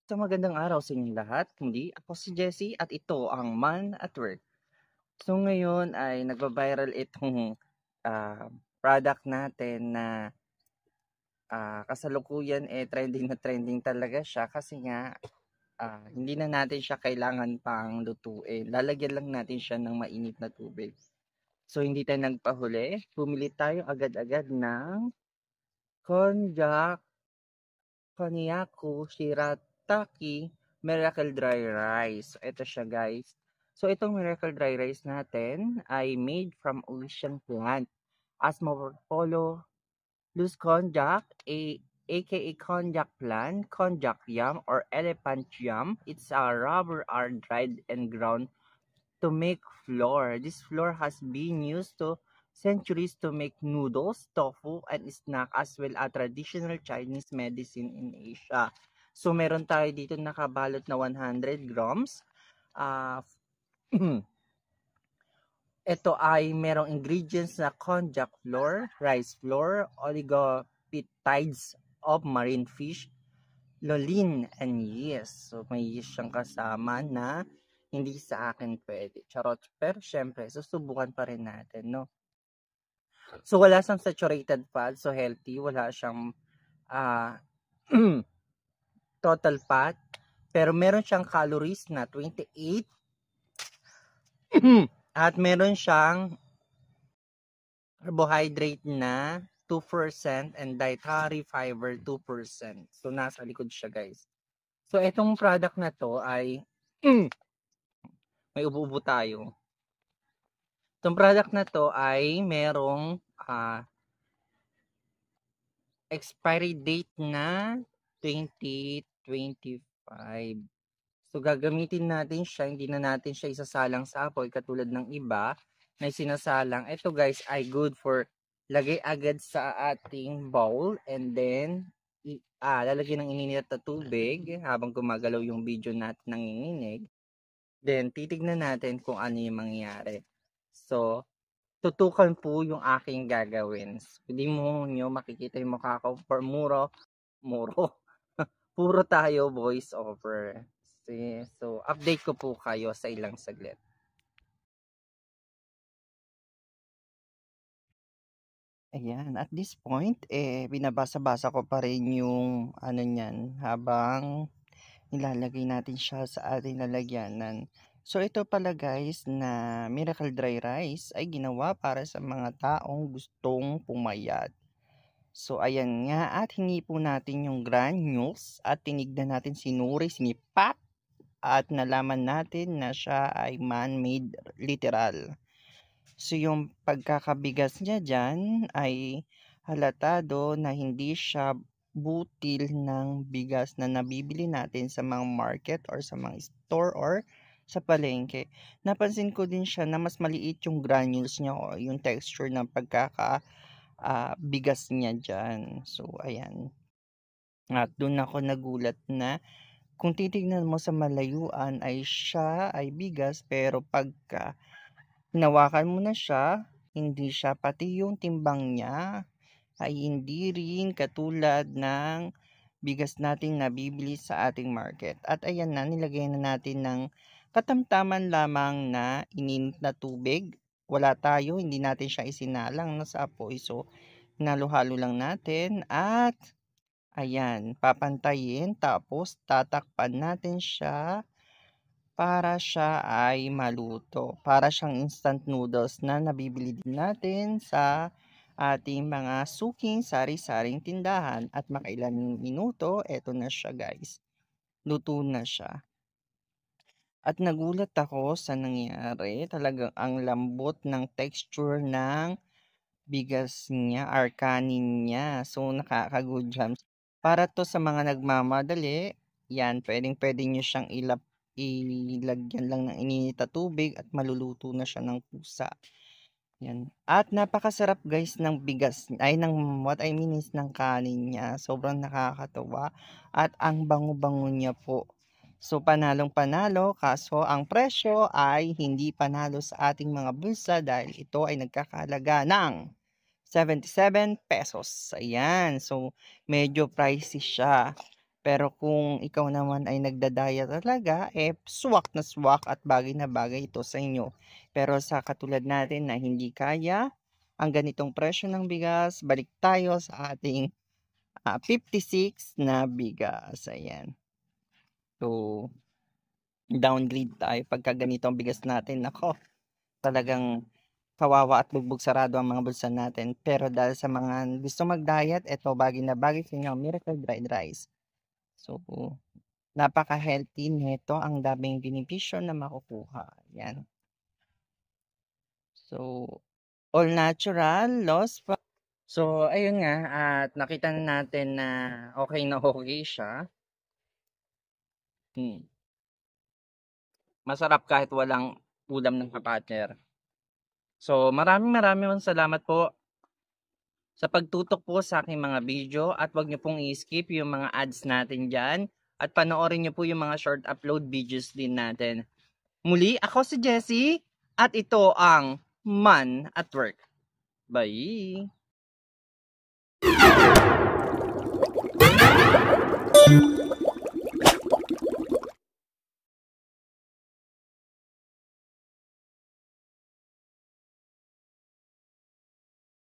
So magandang araw sa inyong lahat. Muli, ako si Jessie at ito ang Man at Work. So ngayon ay nagba-viral itong product natin na kasalukuyan trending na trending talaga siya kasi nga hindi na natin siya kailangan pang lutuin. Lalagyan lang natin siya ng mainit na tubig. So hindi tayo nagpahuli. Bumili tayo agad-agad ng konjac, Konnyaku Shirataki Miracle Dry Rice. So, ito siya guys. So, itong Miracle Dry Rice natin ay made from ocean plant. Asmopolo loose konjac, aka konjac plant, konjac yam, or elephant yam. It's a rubber are dried and ground to make flour. This flour has been used to centuries to make noodles, tofu, and snack as well as traditional Chinese medicine in Asia. So meron tayo dito nakabalot na 100 grams. Uh, ito ay merong ingredients na konjac flour, rice flour, oligopeptides of marine fish, lolin, and yeast. So may yeast siyang kasama na hindi sa akin pwede. Charot. Pero syempre, susubukan pa rin natin, no? So wala siyang saturated fat, so healthy. Wala siyang total fat. Pero meron siyang calories na 28. At meron siyang carbohydrate na 2% and dietary fiber 2%. So nasa likod siya, guys. So itong product na to ay may ubo-ubo tayo. Itong product na to ay merong expiry date na 2025. So gagamitin natin siya, hindi na natin siya isasalang sa apoy katulad ng iba na sinasalang. Ito guys ay good for lagay agad sa ating bowl and then lalagyan ng ininit na tubig habang gumagalaw yung video natin nanginginig. Then titignan natin kung ano yung mangyayari. So tutukan po yung aking gagawin. Hindi mo nyo makikita yung mukha ko for muro. Puro tayo voice over. So, update ko po kayo sa ilang saglit. Ayan, at this point, binabasa-basa ko pa rin yung ano niyan habang nilalagay natin siya sa ating lalagyanan. So ito pala guys na Miracle Dry Rice ay ginawa para sa mga taong gustong pumayat. So ayan nga at hingi po natin yung granules at tinignan natin sinuri, sinipat at nalaman natin na siya ay man-made literal. So yung pagkakabigas niya dyan ay halatado na hindi siya butil ng bigas na nabibili natin sa mga market or sa mga store or sa palengke. Napansin ko din siya na mas maliit yung granules niya o yung texture ng bigas niya dyan. So, ayan. At doon ako nagulat na kung titignan mo sa malayuan ay siya ay bigas pero pagka hinawakan mo na siya, hindi siya pati yung timbang niya ay hindi rin katulad ng bigas nating nabibili sa ating market. At ayan na, nilagay na natin ng katamtaman lamang na ininit na tubig. Wala tayo, hindi natin siya isinalang na sa apoy. So, hinalo-halo lang natin at ayan, papantayin tapos tatakpan natin siya para siya ay maluto. Para siyang instant noodles na nabibili din natin sa ating mga suking sari-saring tindahan at makailang minuto, eto na siya guys. Luto na siya. At nagulat ako sa nangyari. Talagang ang lambot ng texture ng bigas niya or kanin niya. So nakaka-good jams. Para to sa mga nagmamadali, yan, pwede nyo siyang ilagyan lang ng ininit na tubig at maluluto na siya ng kusa. Yan. At napakasarap guys ng bigas, ay ng what I mean is ng kanin niya. Sobrang nakakatawa at ang bango-bango niya po. So panalong panalo, kaso ang presyo ay hindi panalo sa ating mga bulsa dahil ito ay nagkakahalaga ng 77 pesos. Ayan. So medyo pricey siya. Pero kung ikaw naman ay nagda-diet talaga, swak na swak at bagay na bagay ito sa inyo. Pero sa katulad natin na hindi kaya ang ganitong presyo ng bigas, balik tayo sa ating 56 na bigas. Ayan. So, downgrade tayo pagka ganito ang bigas natin. Nako, talagang kawawa at bugbog sarado ang mga bulsa natin. Pero dahil sa mga gusto mag-diet, ito bagay na bagay sa inyo, Miracle Dried Rice. So, napaka-healthy nito, ang daming benepisyo na makukuha. Yan. So, all natural, loss pa. So, ayun nga, at nakita na natin na okay siya. Masarap kahit walang ulam ng kapartner. So, maraming salamat po sa pagtutok po sa aking mga video at wag niyo pong i-skip yung mga ads natin dyan at panoorin niyo po yung mga short upload videos din natin. Muli, ako si Jessie at ito ang Man at Work. Bye!